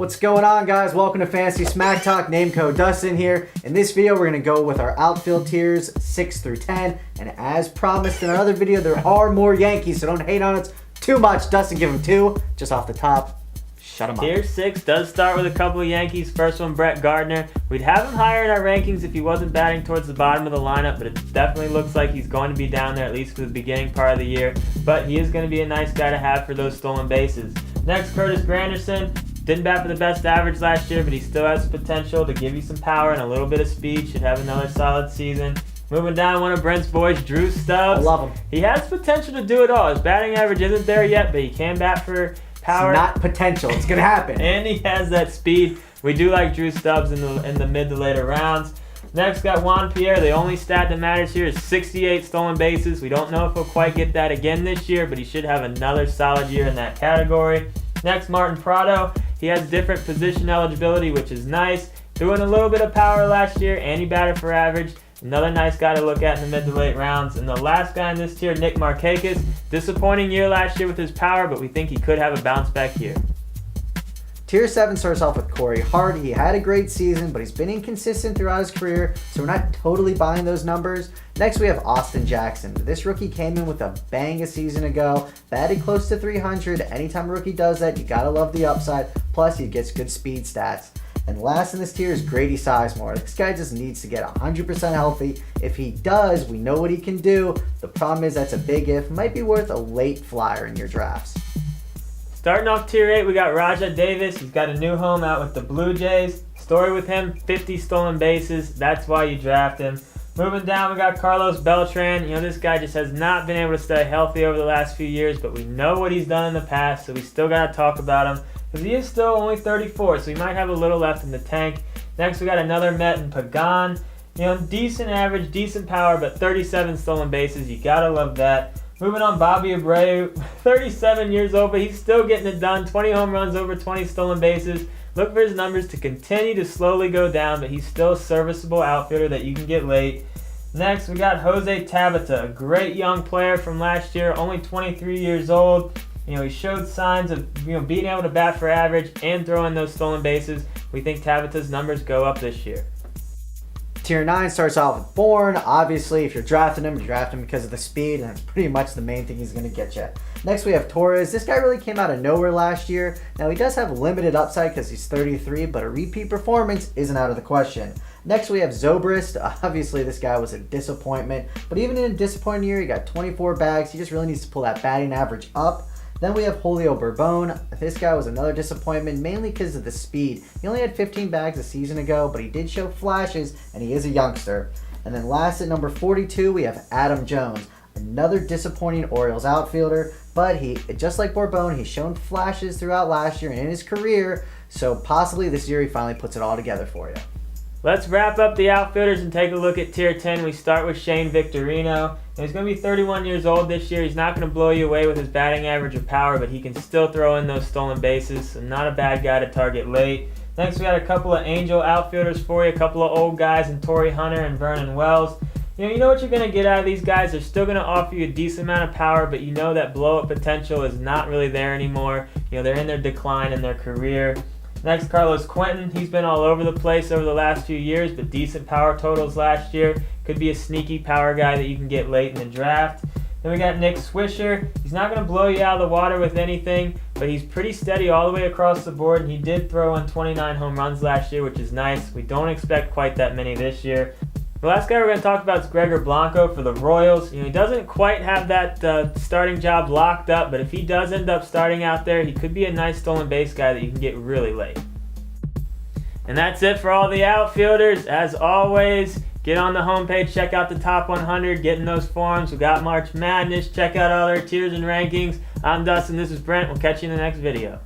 What's going on, guys? Welcome to Fantasy Smack Talk. Name code Dustin here. In this video, we're going to go with our outfield tiers 6 through 10. And as promised in our other video, there are more Yankees, so don't hate on us too much. Dustin, give them 2 just off the top. Shut him up. Tier 6 does start with a couple of Yankees. First one, Brett Gardner. We'd have him higher in our rankings if he wasn't batting towards the bottom of the lineup, but it definitely looks like he's going to be down there at least for the beginning part of the year. But he is going to be a nice guy to have for those stolen bases. Next, Curtis Granderson. Didn't bat for the best average last year, but he still has potential to give you some power and a little bit of speed. Should have another solid season. Moving down, one of Brent's boys, Drew Stubbs. I love him. He has potential to do it all. His batting average isn't there yet, but he can bat for power. It's not potential. It's going to happen. And he has that speed. We do like Drew Stubbs in the mid to later rounds. Next, got Juan Pierre. The only stat that matters here is 68 stolen bases. We don't know if he'll quite get that again this year, but he should have another solid year in that category. Next, Martin Prado. He has different position eligibility, which is nice. Threw in a little bit of power last year, and he batted for average. Another nice guy to look at in the mid to late rounds. And the last guy in this tier, Nick Markakis. Disappointing year last year with his power, but we think he could have a bounce back year. Tier 7 starts off with Corey Hart. He had a great season, but he's been inconsistent throughout his career, so we're not totally buying those numbers. Next, we have Austin Jackson. This rookie came in with a bang a season ago, batted close to 300. Anytime a rookie does that, you gotta love the upside. Plus, he gets good speed stats. And last in this tier is Grady Sizemore. This guy just needs to get 100% healthy. If he does, we know what he can do. The problem is that's a big if. Might be worth a late flyer in your drafts. Starting off tier 8, we got Rajai Davis. He's got a new home out with the Blue Jays. Story with him, 50 stolen bases. That's why you draft him. Moving down, we got Carlos Beltran. This guy just has not been able to stay healthy over the last few years, but we know what he's done in the past, so we still got to talk about him. Because he is still only 34, so he might have a little left in the tank. Next, we got another Met in Pagan. Decent average, decent power, but 37 stolen bases. You got to love that. Moving on, Bobby Abreu, 37 years old, but he's still getting it done. 20 home runs, over 20 stolen bases. Look for his numbers to continue to slowly go down, but he's still a serviceable outfielder that you can get late. Next, we got Jose Tabata, a great young player from last year, only 23 years old. He showed signs of being able to bat for average and throw in those stolen bases. We think Tabata's numbers go up this year. Tier 9 starts off with Bourne. Obviously, if you're drafting him, you draft him because of the speed, and that's pretty much the main thing he's going to get you. Next, we have Torres. This guy really came out of nowhere last year. Now, he does have limited upside because he's 33, but a repeat performance isn't out of the question. Next, we have Zobrist. Obviously, this guy was a disappointment, but even in a disappointing year, he got 24 bags. He just really needs to pull that batting average up. Then we have Julio Bourbon. This guy was another disappointment, mainly because of the speed. He only had 15 bags a season ago, but he did show flashes, and he is a youngster. And then last at number 42, we have Adam Jones, another disappointing Orioles outfielder, but he, just like Bourbon, he's shown flashes throughout last year and in his career, so possibly this year he finally puts it all together for you. Let's wrap up the outfielders and take a look at tier 10. We start with Shane Victorino. He's going to be 31 years old this year. He's not going to blow you away with his batting average or power, but he can still throw in those stolen bases, so not a bad guy to target late. Next, we got a couple of Angel outfielders for you, a couple of old guys in Torrey Hunter and Vernon Wells. You know what you're going to get out of these guys. They're still going to offer you a decent amount of power, but you know that blow-up potential is not really there anymore. They're in their decline in their career. Next, Carlos Quentin. He's been all over the place over the last few years, but decent power totals last year. Could be a sneaky power guy that you can get late in the draft. Then we got Nick Swisher. He's not going to blow you out of the water with anything, but he's pretty steady all the way across the board, and he did throw in 29 home runs last year, which is nice. We don't expect quite that many this year. The last guy we're going to talk about is Gregor Blanco for the Royals. He doesn't quite have that starting job locked up, but if he does end up starting out there, he could be a nice stolen base guy that you can get really late. And that's it for all the outfielders. As always, get on the homepage, check out the top 100, get in those forums. We got March Madness. Check out all our tiers and rankings. I'm Dustin, this is Brent. We'll catch you in the next video.